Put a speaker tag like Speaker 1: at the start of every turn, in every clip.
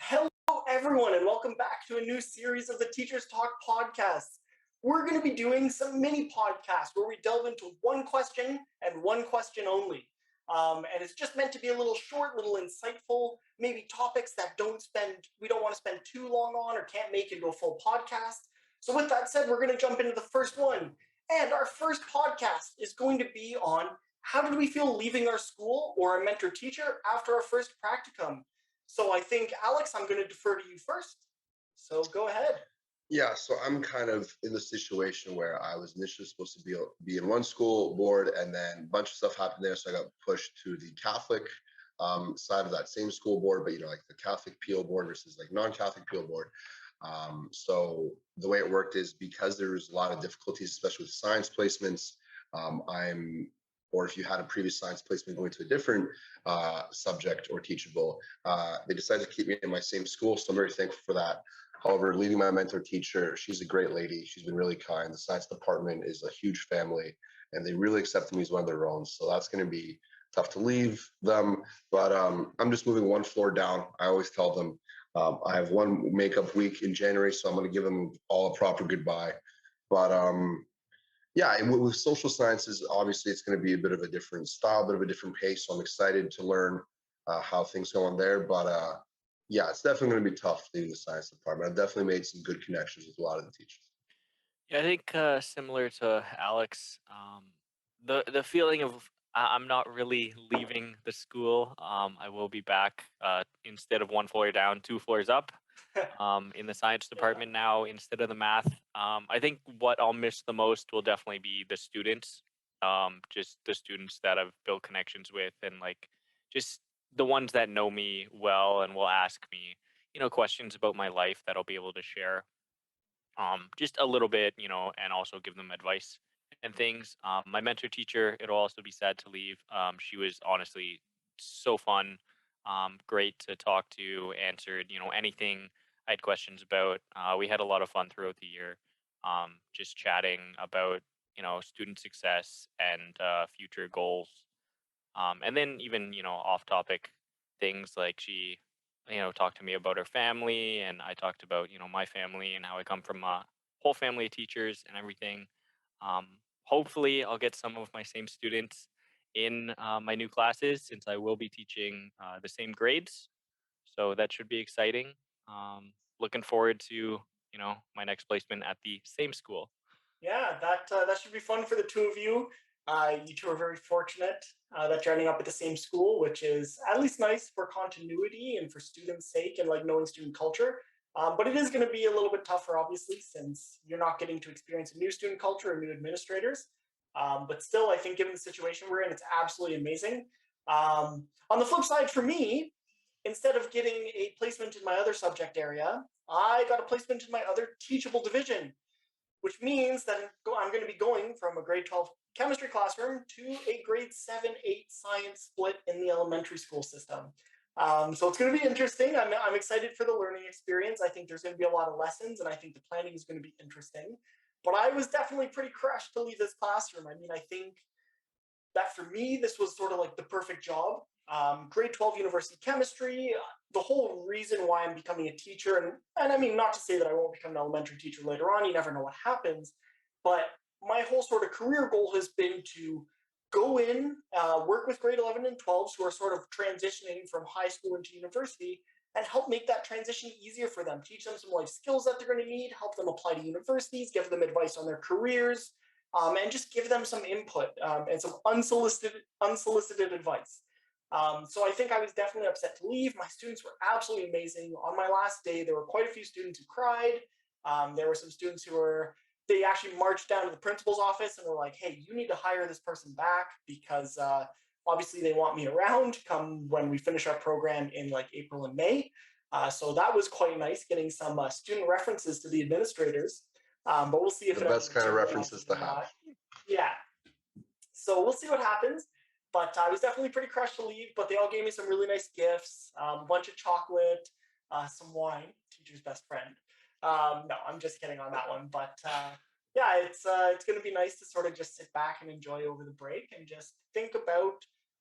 Speaker 1: Hello, everyone, and welcome back to a new series of the Teachers Talk podcasts. We're going to be doing some mini podcasts where we delve into one question and one question only. And it's just meant to be a little short, little insightful, maybe topics that we don't want to spend too long on or can't make into a full podcast. So with that said, we're going to jump into the first one. And our first podcast is going to be on how did we feel leaving our school or our mentor teacher after our first practicum? So I think, Alex, I'm going to defer to you first. So go ahead.
Speaker 2: Yeah, so I'm kind of in the situation where I was initially supposed to be in one school board, and then a bunch of stuff happened there, so I got pushed to the Catholic side of that same school board, but like the Catholic PO board versus like non-Catholic PO board. So the way it worked is because there's a lot of difficulties, especially with science placements. Or if you had a previous science placement going to a different subject or teachable, they decided to keep me in my same school. So I'm very thankful for that. However, leaving my mentor teacher, she's a great lady. She's been really kind. The science department is a huge family, and they really accepted me as one of their own. So that's going to be tough to leave them. But I'm just moving one floor down. I always tell them I have one makeup week in January, so I'm going to give them all a proper goodbye. But yeah, and with social sciences, obviously it's going to be a bit of a different style, a bit of a different pace. So I'm excited to learn how things go on there. But yeah, it's definitely going to be tough leaving the science department. I've definitely made some good connections with a lot of the teachers.
Speaker 3: Yeah, I think similar to Alex, the feeling of I'm not really leaving the school. I will be back instead of one floor down, two floors up. In the science department now instead of the math. I think what I'll miss the most will definitely be the students, just the students that I've built connections with, and like just the ones that know me well and will ask me, questions about my life that I'll be able to share. Just a little bit, and also give them advice and things. My mentor teacher, it'll also be sad to leave. She was honestly so fun, great to talk to, answered, anything I had questions about. We had a lot of fun throughout the year, just chatting about, student success and future goals. And then even, off topic things like she, talked to me about her family, and I talked about, my family and how I come from a whole family of teachers and everything. Hopefully I'll get some of my same students in my new classes, since I will be teaching the same grades. So that should be exciting. Looking forward to, my next placement at the same school.
Speaker 1: Yeah, that should be fun for the two of you. You two are very fortunate that you're ending up at the same school, which is at least nice for continuity and for students' sake and like knowing student culture. But it is going to be a little bit tougher, obviously, since you're not getting to experience a new student culture or new administrators. But still, I think given the situation we're in, it's absolutely amazing. On the flip side, for me, instead of getting a placement in my other subject area, I got a placement in my other teachable division, which means that I'm going to be going from a grade 12 chemistry classroom to a grade 7-8 science split in the elementary school system. So it's going to be interesting. I'm excited for the learning experience. I think there's going to be a lot of lessons, and I think the planning is going to be interesting. But I was definitely pretty crushed to leave this classroom. I mean, I think that for me, this was sort of like the perfect job. Grade 12 university chemistry, the whole reason why I'm becoming a teacher, and I mean, not to say that I won't become an elementary teacher later on, you never know what happens, but my whole sort of career goal has been to go in, work with grade 11 and 12s who are sort of transitioning from high school into university, and help make that transition easier for them, teach them some life skills that they're going to need, help them apply to universities, give them advice on their careers, and just give them some input and some unsolicited advice. So I think I was definitely upset to leave. My students were absolutely amazing. On my last day, there were quite a few students who cried. There were some students they actually marched down to the principal's office and were like, hey, you need to hire this person back because obviously they want me around come when we finish our program in like April and May. So that was quite nice, getting some student references to the administrators. But we'll see if
Speaker 2: the best kind of references to have.
Speaker 1: Yeah. So we'll see what happens. But I was definitely pretty crushed to leave, but they all gave me some really nice gifts, a bunch of chocolate, some wine, teacher's best friend. No, I'm just kidding on that one. But yeah, it's going to be nice to sort of just sit back and enjoy over the break and just think about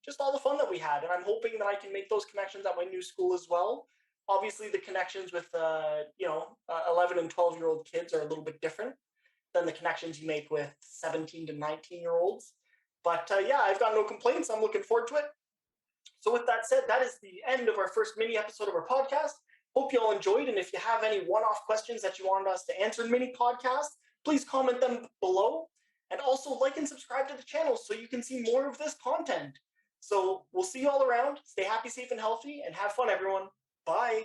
Speaker 1: just all the fun that we had. And I'm hoping that I can make those connections at my new school as well. Obviously, the connections with 11 and 12-year-old kids are a little bit different than the connections you make with 17 to 19-year-olds. But yeah, I've got no complaints. I'm looking forward to it. So with that said, that is the end of our first mini episode of our podcast. Hope you all enjoyed. And if you have any one-off questions that you wanted us to answer in mini podcasts, please comment them below. And also like and subscribe to the channel so you can see more of this content. So we'll see you all around. Stay happy, safe, and healthy, and have fun, everyone. Bye.